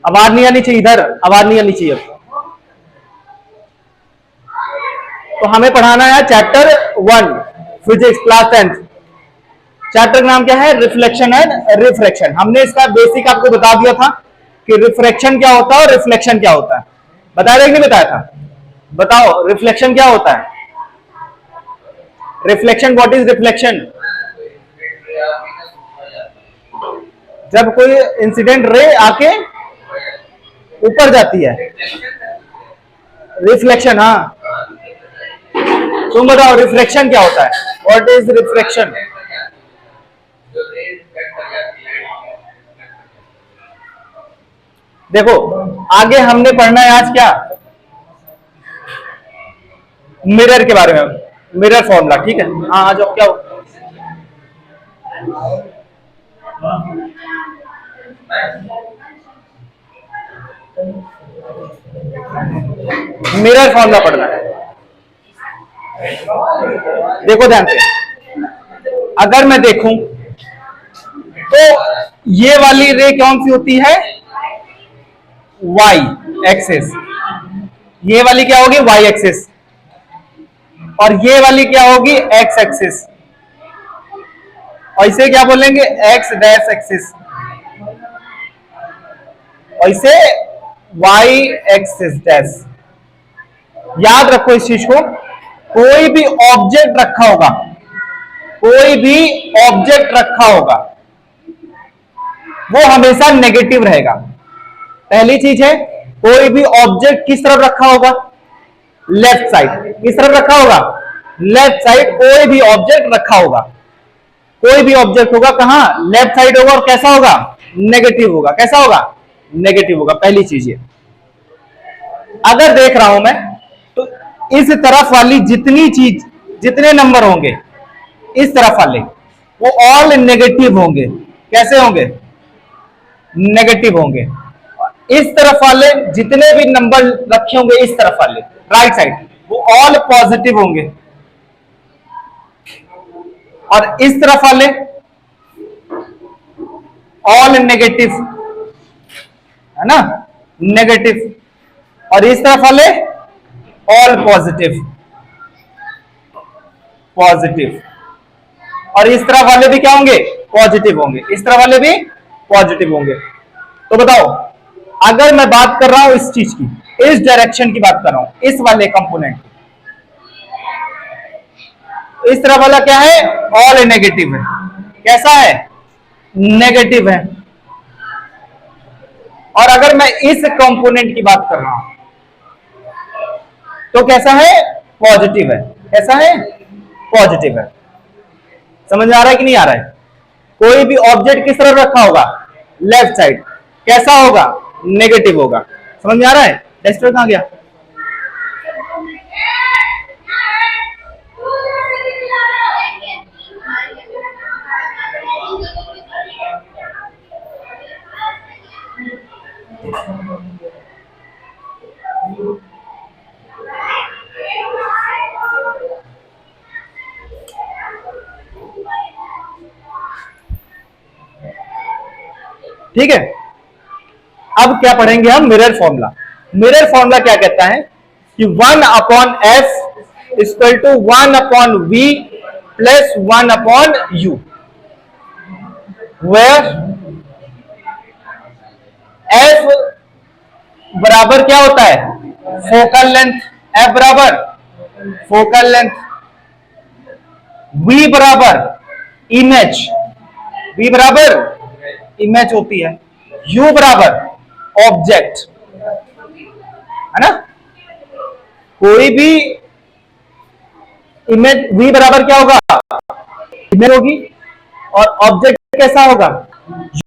आवाज नहीं आनी चाहिए, इधर आवाज नहीं आनी चाहिए। तो हमें पढ़ाना है chapter 1 physics class 10th। Chapter का नाम क्या है? Reflection and refraction. हमने इसका बेसिक आपको बता दिया था कि रिफ्रैक्शन क्या होता है और रिफ्लेक्शन क्या होता है। बताया था कि नहीं बताया था? बताओ रिफ्लेक्शन क्या होता है? Reflection, what is reflection? जब कोई इंसिडेंट रे आके ऊपर जाती है, रिफ्लेक्शन। हाँ, तुम बताओ रिफ्लेक्शन क्या होता है? What is reflection? देखो आगे हमने पढ़ना है आज क्या? मिरर के बारे में, मिरर फॉर्मूला। ठीक है, हाँ आ जाओ। क्या हो? मिरर फॉर्मूला पढ़ना है। देखो ध्यान से, अगर मैं देखूं तो ये वाली रे कौन सी होती है? Y axis. ये वाली क्या होगी? Y axis. और ये वाली क्या होगी? X axis. और इसे क्या बोलेंगे? X dash axis. और इसे वाई एक्सिस डैश। याद रखो इस चीज को। कोई भी ऑब्जेक्ट रखा होगा, कोई भी ऑब्जेक्ट रखा होगा, वो हमेशा नेगेटिव रहेगा। पहली चीज है, कोई भी ऑब्जेक्ट किस तरफ रखा होगा? Left side. किस तरफ रखा होगा? Left side. कोई भी ऑब्जेक्ट रखा होगा, कोई भी ऑब्जेक्ट होगा कहां? लेफ्ट साइड होगा। और कैसा होगा? नेगेटिव होगा। कैसा होगा? नेगेटिव होगा। पहली चीज ये। अगर देख रहा हूं मैं तो इस तरफ वाली जितनी चीज, जितने नंबर होंगे इस तरफ वाले, वो ऑल नेगेटिव होंगे। कैसे होंगे? नेगेटिव होंगे। इस तरफ वाले जितने भी नंबर रखे होंगे इस तरफ वाले राइट साइड, वो ऑल पॉजिटिव होंगे। और इस तरफ वाले ऑल नेगेटिव, है ना? नेगेटिव। और इस तरफ वाले ऑल पॉजिटिव, पॉजिटिव। और इस तरफ वाले भी क्या होंगे? पॉजिटिव होंगे। इस तरफ वाले भी पॉजिटिव होंगे। तो बताओ, अगर मैं बात कर रहा हूं इस चीज की, इस डायरेक्शन की बात कर रहा हूं, इस वाले कंपोनेंट की, इस तरफ वाला क्या है? ऑल नेगेटिव है। कैसा है? नेगेटिव है। और अगर मैं इस कंपोनेंट की बात कर रहा हूं तो कैसा है? पॉजिटिव है। कैसा है? पॉजिटिव है। समझ में आ रहा है कि नहीं आ रहा है? कोई भी ऑब्जेक्ट किस तरफ रखा होगा? Left side. कैसा होगा? नेगेटिव होगा। समझ में आ रहा है? टेस्टर कहां गया? ठीक है, अब क्या पढ़ेंगे हम? Mirror formula. मिरर फॉर्मूला क्या कहता है कि 1/f equal to 1/v plus 1/u, where f बराबर क्या होता है? Focal length. f बराबर फोकल लेंथ, v बराबर इमेज, v बराबर इमेज होती है, u बराबर ऑब्जेक्ट, है ना? कोई भी इमेज v बराबर क्या होगा? इमेज होगी। और ऑब्जेक्ट कैसा होगा?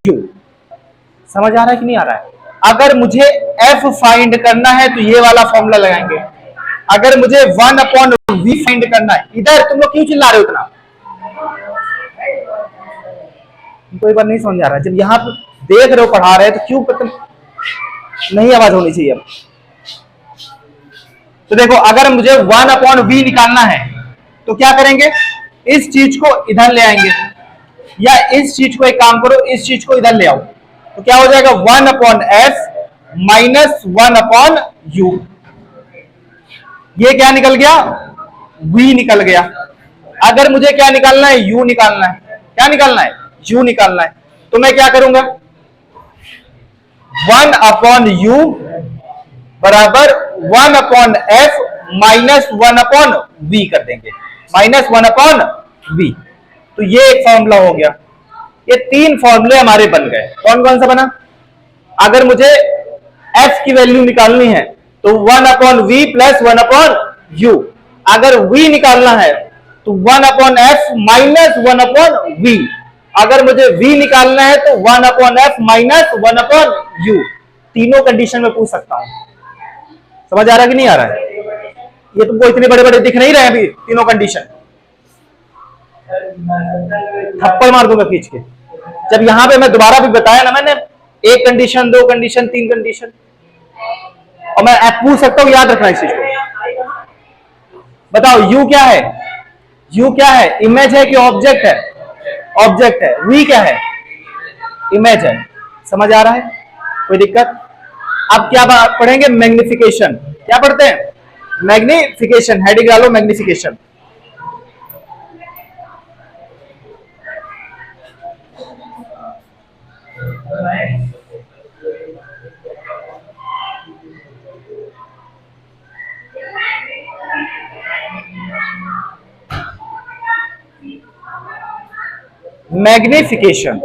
u। समझ आ रहा है कि नहीं आ रहा है? अगर मुझे f फाइंड करना है तो ये वाला फॉर्मूला लगाएंगे। अगर मुझे 1/v फाइंड करना है, इधर तुम लोग क्यों चिल्ला रहे हो इतना? कोई बात नहीं समझ आ रहा है। जब यहां पर देख रहे हो पढ़ा रहे हैं तो क्यों पता नहीं आवाज होनी चाहिए। अब तो देखो, अगर मुझे 1/v निकालना है तो क्या करेंगे? इस चीज को इधर ले आएंगे। या इस चीज को एक काम करो, इस चीज को इधर ले आओ, तो क्या हो जाएगा 1/f माइनस 1/u। ये क्या निकल गया, v निकल गया। अगर मुझे क्या निकालना है, u निकालना है। क्या निकालना है, u निकालना है। तो मैं क्या करूंगा, 1/u बराबर 1/f माइनस 1/v कर देंगे, माइनस 1/v। तो ये एक फॉर्मूला हो गया। ये तीन फॉर्मूले हमारे बन गए। कौन कौन सा बना, अगर मुझे f की वैल्यू निकालनी है तो 1/v प्लस 1/u। अगर v निकालना है तो 1/f माइनस 1/v। अगर मुझे v निकालना है तो 1/f माइनस 1/u। तीनों कंडीशन में पूछ सकता हूं। समझ आ रहा है कि नहीं आ रहा है? ये तुमको इतने बड़े बड़े दिख नहीं रहे अभी तीनों कंडीशन, थप्पड़ मार दूंगा खींच के। जब यहां पे मैं दोबारा भी बताया ना मैंने, एक कंडीशन, दो कंडीशन, तीन कंडीशन, और मैं पूछ सकता हूं, याद रखना इस चीज को। बताओ u क्या है, u क्या है, इमेज है कि ऑब्जेक्ट है? ऑब्जेक्ट है। v क्या है, इमेज है। समझ आ रहा है, कोई दिक्कत? अब क्या पढ़ेंगे, मैग्निफिकेशन। क्या पढ़ते हैं, मैग्निफिकेशन। हेडिंग डालो मैग्निफिकेशन। मैग्निफिकेशन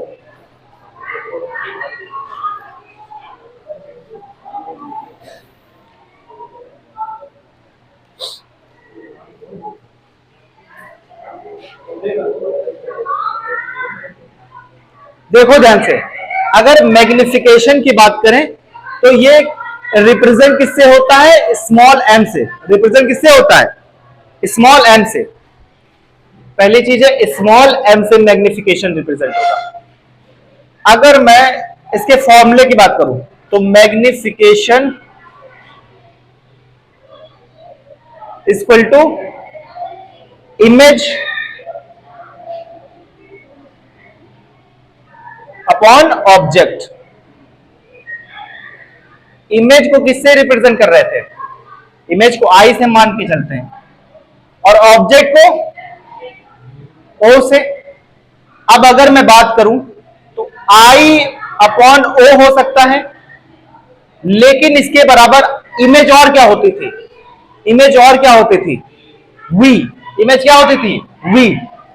देखो ध्यान से, अगर मैग्निफिकेशन की बात करें तो ये रिप्रेजेंट किससे होता है, स्मॉल m से। रिप्रेजेंट किससे होता है, स्मॉल m से। पहली चीज है, स्मॉल m से मैग्निफिकेशन रिप्रेजेंट होगा। अगर मैं इसके फॉर्मूले की बात करूं तो magnification equal to image upon object. Image को किससे रिप्रेजेंट कर रहे थे, इमेज को आई से मान के चलते हैं, और ऑब्जेक्ट को ओ से। अब अगर मैं बात करूं तो आई अपॉन ओ हो सकता है, लेकिन इसके बराबर इमेज और क्या होती थी, इमेज और क्या होती थी, वी। इमेज क्या होती थी, वी।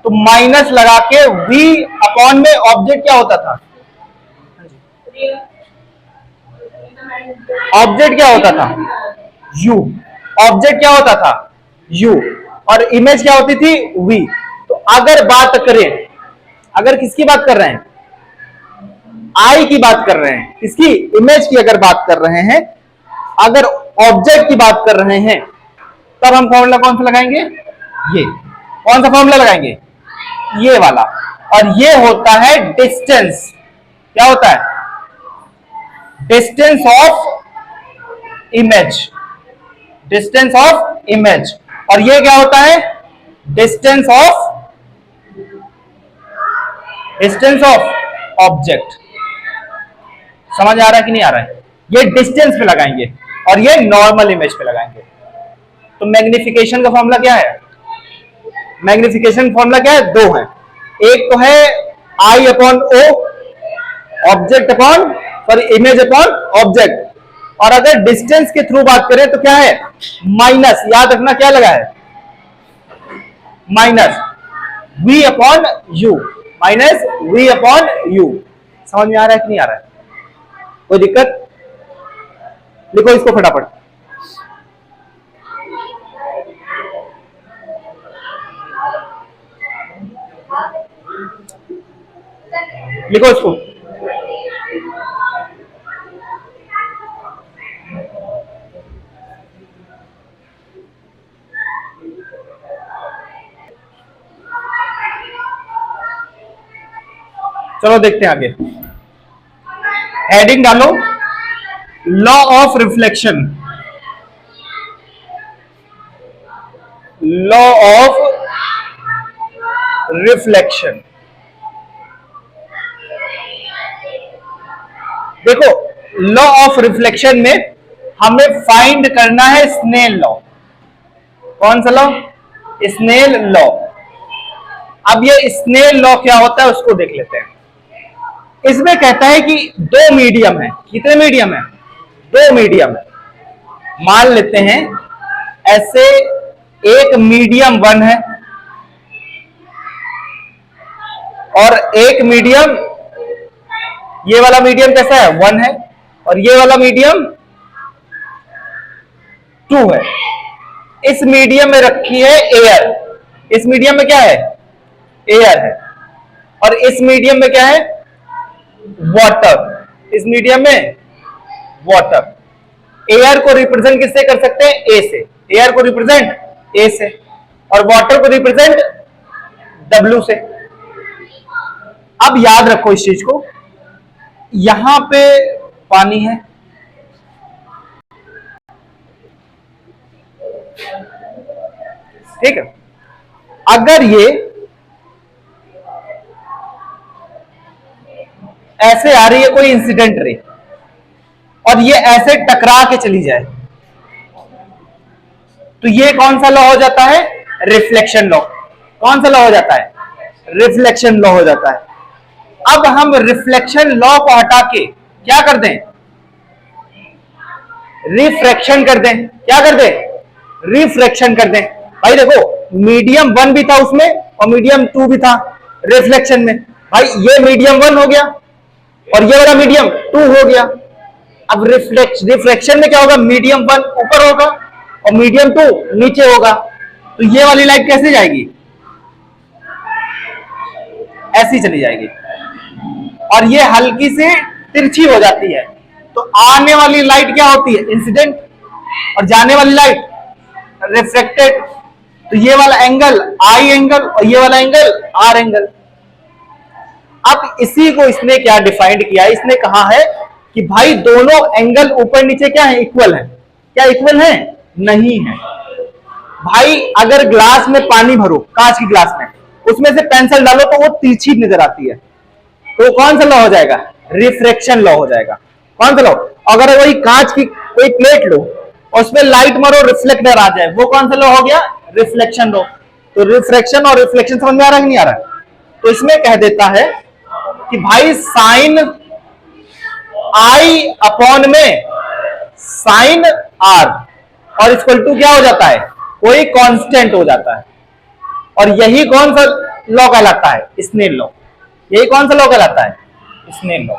तो माइनस लगा के वी अपॉन में ऑब्जेक्ट क्या होता था, ऑब्जेक्ट क्या होता था, यू। ऑब्जेक्ट क्या होता था, यू, और इमेज क्या होती थी, वी। तो अगर बात करें, अगर किसकी बात कर रहे हैं, आई की बात कर रहे हैं, किसकी, इमेज की अगर बात कर रहे हैं, अगर ऑब्जेक्ट की बात कर रहे हैं, तब हम फॉर्मूला कौन सा लगाएंगे, ये। कौन सा फॉर्मूला लगाएंगे, ये वाला। और ये होता है डिस्टेंस। क्या होता है, distance of image, distance of image. और ये क्या होता है, डिस्टेंस ऑफ ऑब्जेक्ट। समझ आ रहा है कि नहीं आ रहा है? ये डिस्टेंस पे लगाएंगे और ये नॉर्मल इमेज पे लगाएंगे। तो मैग्निफिकेशन का फॉर्मूला क्या है, मैग्निफिकेशन फॉर्मूला क्या है, दो है। एक तो है I upon O, object upon, sorry image upon object. और अगर डिस्टेंस के थ्रू बात करें तो क्या है, माइनस। याद रखना क्या लगा है, minus v upon you, minus v upon you. समझ में आ रहा है कि नहीं आ रहा है, कोई दिक्कत? लिखो इसको फटाफट। लिखो इसको। चलो देखते हैं आगे। हेडिंग डालो, law of reflection. Law of reflection. देखो लॉ ऑफ रिफ्लेक्शन में हमें फाइंड करना है स्नेल लॉ। कौन सा लॉ? Snell law. अब ये स्नेल लॉ क्या होता है उसको देख लेते हैं। इसमें कहता है कि दो मीडियम है। कितने मीडियम है? दो मीडियम है। मान लेते हैं ऐसे एक मीडियम 1 है और एक मीडियम, ये वाला मीडियम कैसा है? 1 है और ये वाला मीडियम 2 है। इस मीडियम में रखी है एयर। इस मीडियम में क्या है? एयर है। और इस मीडियम में क्या है? वाटर। इस मीडियम में वाटर। एयर को रिप्रेजेंट किससे कर सकते हैं? ए से। एयर को रिप्रेजेंट ए से और वाटर को रिप्रेजेंट डब्ल्यू से। अब याद रखो इस चीज को, यहां पे पानी है, ठीक है। अगर ये ऐसे आ रही है कोई इंसिडेंट रे और ये ऐसे टकरा के चली जाए तो ये कौन सा लॉ हो जाता है? Reflection law. कौन सा लॉ हो जाता है? रिफ्लेक्शन लॉ हो जाता है। अब हम रिफ्लेक्शन लॉ को हटा के क्या कर दें? रिफ्रैक्शन कर दें। क्या कर दें? रिफ्रैक्शन कर दें। भाई देखो मीडियम 1 भी था उसमें और मीडियम 2 भी था रिफ्लेक्शन में। भाई ये मीडियम 1 हो गया और ये वाला मीडियम 2 हो गया। अब रिफ्लेक्शन में क्या होगा? मीडियम 1 ऊपर होगा और मीडियम 2 नीचे होगा। तो ये वाली लाइट कैसे जाएगी? ऐसी चली जाएगी और ये हल्की से तिरछी हो जाती है। तो आने वाली लाइट क्या होती है? इंसिडेंट। और जाने वाली लाइट रिफ्लेक्टेड। तो ये वाला एंगल आई एंगल और ये वाला एंगल आर एंगल। अब इसी को इसने क्या डिफाइंड किया? इसने कहा है कि भाई दोनों एंगल ऊपर नीचे क्या है? इक्वल है। क्या इक्वल है? नहीं है। भाई अगर ग्लास में पानी भरो, कांच की ग्लास में, उसमें से पेंसिल डालो तो वो तिरछी नजर आती है। तो कौन सा लॉ हो जाएगा? रिफ्रैक्शन लॉ हो जाएगा। कौन सा लॉ? अगर वही कांच की कोई प्लेट लो और उसमें लाइट मारो, रिफ्लेक्टर आ जाए, वो कौन सा लॉ हो गया? Reflection law. तो रिफ्रैक्शन और रिफ्लेक्शन समझ में आ रहा है कि नहीं आ रहा है? तो इसमें कह देता है कि भाई साइन आई अपॉन में साइन आर और इक्वल टू क्या हो जाता है? कोई कांस्टेंट हो जाता है। और यही कौन सा लॉ कहलाता है? Snell law. यही कौन सा लॉ कहलाता है? Snell law.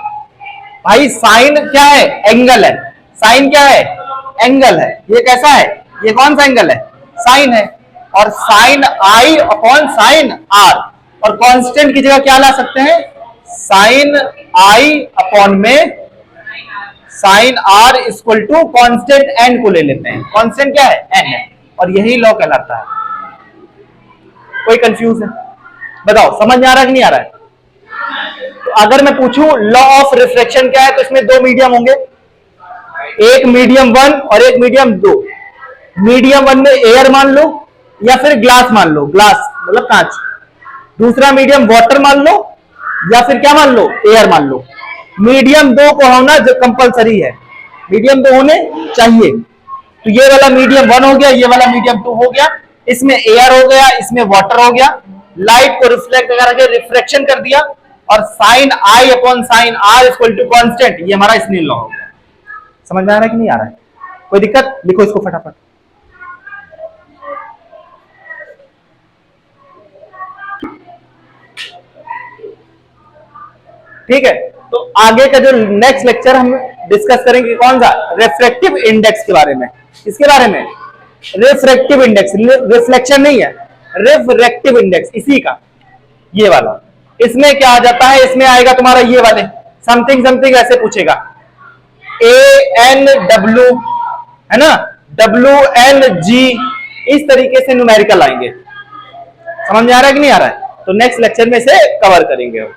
भाई साइन क्या है? एंगल है। साइन क्या है? एंगल है। ये कैसा है? ये कौन सा एंगल है? साइन है। और sine I upon sine R और कांस्टेंट की जगह क्या ला सकते हैं? साइन आई अपॉन में sine R equal to constant N को ले लेते हैं। कांस्टेंट क्या है? एन है। और यही लॉ कहलाता है। कोई कंफ्यूज है? बताओ समझ में आ रहा है कि नहीं आ रहा है? तो अगर मैं पूछूं लॉ ऑफ रिफ्रैक्शन क्या है तो इसमें दो मीडियम होंगे, एक मीडियम 1 और एक मीडियम 2। मीडियम 1 में एयर मान लो या फिर ग्लास मान लो, ग्लास मतलब कांच। दूसरा मीडियम वाटर मान लो या फिर क्या मान लो? एयर मान लो। मीडियम 2 को होना जो कंपलसरी है, मीडियम 2 होने चाहिए। तो ये वाला मीडियम 1 हो गया, ये वाला मीडियम 2 हो गया। इसमें एयर हो गया, इसमें वाटर हो गया। लाइट को रिफ्लेक्ट करके रिफ्रैक्शन कर दिया और sine I upon sine R equal to constant, ये हमारा स्नेल लॉ हो गया। समझ में आ रहा है कि नहीं आ रहा है? कोई दिक्कत? लिखो इसको फटाफट। ठीक है, तो आगे का जो नेक्स्ट लेक्चर हम डिस्कस करेंगे कौन सा? रिफ्रैक्टिव इंडेक्स के बारे में। इसके बारे में रिफ्रैक्टिव इंडेक्स, रिफ्लेक्शन नहीं है, रिफ्रैक्टिव इंडेक्स इसी का, ये वाला। इसमें क्या आ जाता है? इसमें आएगा तुम्हारा ये वाले समथिंग समथिंग ऐसे पूछेगा, ANW है ना, WNG, इस तरीके से न्यूमेरिकल आएंगे। समझ में आ रहा है कि नहीं आ रहा है? तो नेक्स्ट लेक्चर में से कवर करेंगे हम।